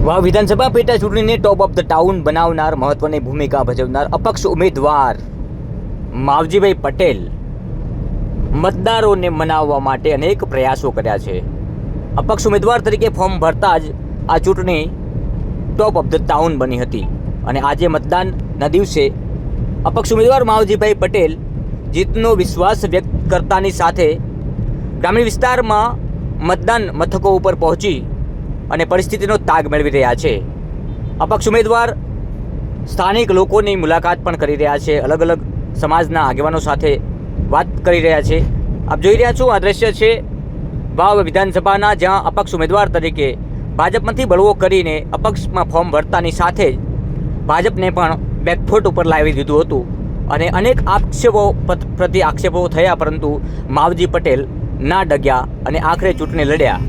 વાવ વિધાનસભા પેટા ચૂંટણીને ટોપ ઓફ ધ ટાઉન બનાવનાર મહત્વની ભૂમિકા ભજવનાર અપક્ષ ઉમેદવાર માવજીભાઈ પટેલ મતદારોને મનાવવા માટે અનેક પ્રયાસો કર્યા છે। અપક્ષ ઉમેદવાર તરીકે ફોર્મ ભરતા જ આ ચૂંટણી ટોપ ઓફ ધ ટાઉન બની હતી અને આજે મતદાનના દિવસે અપક્ષ ઉમેદવાર માવજીભાઈ પટેલ જીતનો વિશ્વાસ વ્યક્ત કરતાની સાથે ગ્રામીણ વિસ્તારમાં મતદાન મથકો ઉપર પહોંચી અને પરિસ્થિતિનો તાગ મેળવી રહ્યા છે। અપક્ષ ઉમેદવાર સ્થાનિક લોકોની મુલાકાત પણ કરી રહ્યા છે, અલગ અલગ સમાજના આગેવાનો સાથે વાત કરી રહ્યા છે। આપ જોઈ રહ્યા છો, આ દ્રશ્ય છે વાવ વિધાનસભાના, જ્યાં અપક્ષ ઉમેદવાર તરીકે ભાજપમાંથી બળવો કરીને અપક્ષમાં ફોર્મ ભરતાની સાથે જ ભાજપને પણ બેકફૂટ ઉપર લાવી દીધું હતું અને અનેક આક્ષેપો પ્રતિ આક્ષેપો થયા, પરંતુ માવજી પટેલ ના ડગ્યા અને આખરે ચૂંટણી લડ્યા।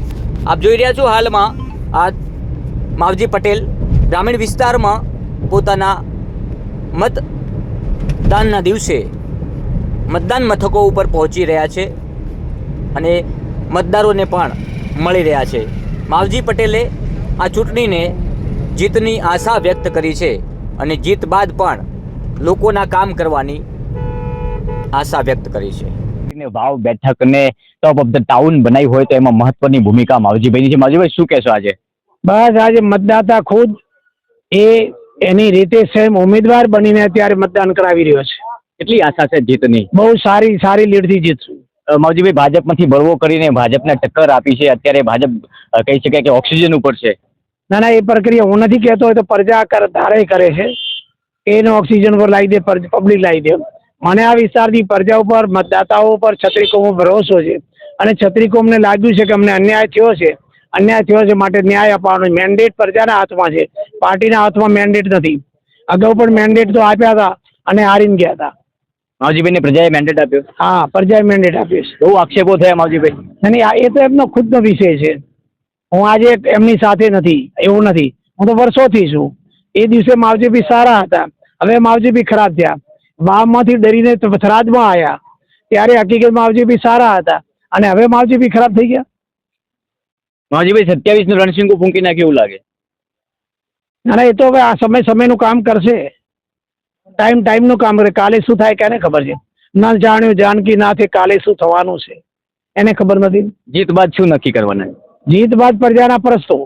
આપ જોઈ રહ્યા છો, હાલમાં આ માવજી પટેલ ગ્રામીણ વિસ્તારમાં પોતાના મતદાનના દિવસે મતદાન મથકો ઉપર પહોંચી રહ્યા છે અને મતદારોને પણ મળી રહ્યા છે। માવજી પટેલે આ ચૂંટણીને જીતની આશા વ્યક્ત કરી છે અને જીત બાદ પણ લોકોના કામ કરવાની આશા વ્યક્ત કરી છે। વાવ બેઠકને ટોપ ઓફ ધ ટાઉન બનાવી હોય તો એમાં મહત્વની ભૂમિકા માવજીભાઈની છે। માવજીભાઈ, શું કહેશો આજે? બસ આજે મતદાતા ખુદ એની રીતે સેમ ઉમેદવાર બનીને અત્યારે મતદાન કરાવી રહ્યો છે। કેટલી આશા છે જીતની? બહુ સારી લીડથી જીતશું। માવજીભાઈ, ભાજપમાંથી બળવો કરીને ભાજપને ટક્કર આપી છે, અત્યારે ભાજપ કહી શકાય કે ઓક્સિજન ઉપર છે। ના, એ પ્રક્રિયા હું નથી કહેતો, હોય તો પ્રજા ધારે કરે છે, એને ઓક્સિજન પર લાવી દે, પબ્લિક લાવી દે। મને આ વિસ્તારની પ્રજા ઉપર, મતદાતાઓ ઉપર, છત્રીકોમ ઉપર ભરોસો છે અને છત્રીકોમને લાગ્યું છે કે અમને અન્યાય થયો છે માટે ન્યાય અપાવવાનો મેન્ડેટ પ્રજાના હાથમાં છે, પાર્ટીના હાથમાં મેન્ડેટ નથી। અગાઉ પણ મેન્ડેટ તો આપ્યા હતા અને હારીને ગયા હતા। માવજીભાઈને પ્રજાએ મેન્ડેટ આપ્યો? હા, પ્રજાએ મેન્ડેટ આપ્યો છે। બહુ આક્ષેપો થયા માવજીભાઈ? નહીં, એ તો એમનો ખુદનો વિષય છે। હું આજે એમની સાથે નથી એવું નથી, હું તો વર્ષોથી છું। એ દિવસે માવજીભાઈ સારા હતા, હવે માવજીભાઈ ખરાબ થયા। વાવમાંથી ડરીને થરાદમાં આવ્યા ત્યારે હકીકત માવજીભાઈ સારા હતા અને હવે માવજીભાઈ ખરાબ થઈ ગયા। માવજીભાઈ 27નું રણસિંગુ ફૂંકી નાખ્યું એવું લાગે? ના, એ તો હવે આ સમયનું કામ કરશે, ટાઈમનું કામ કરે। કાલે શું થાય કેને ખબર છે? ન જાણ્યું જાનકી નાથે કાલે શું થવાનું છે એને ખબર નથી। જીત બાદ શું નક્કી કરવાના? જીત બાદ પ્રજાના પ્રશ્નો,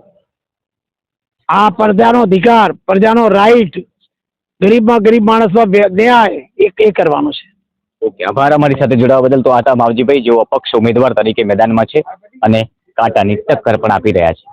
આ પ્રજાનો અધિકાર, પ્રજાનો રાઈટ, ગરીબમાં ગરીબ માણસમાં ન્યાય એ કરવાનું છે। ઓકે, આભાર અમારી સાથે જોડાવા બદલ। તો આ હતા માવજીભાઈ, જેઓ અપક્ષ ઉમેદવાર તરીકે મેદાનમાં છે અને કાંટાની ટક્કર પણ આપી રહ્યા છે।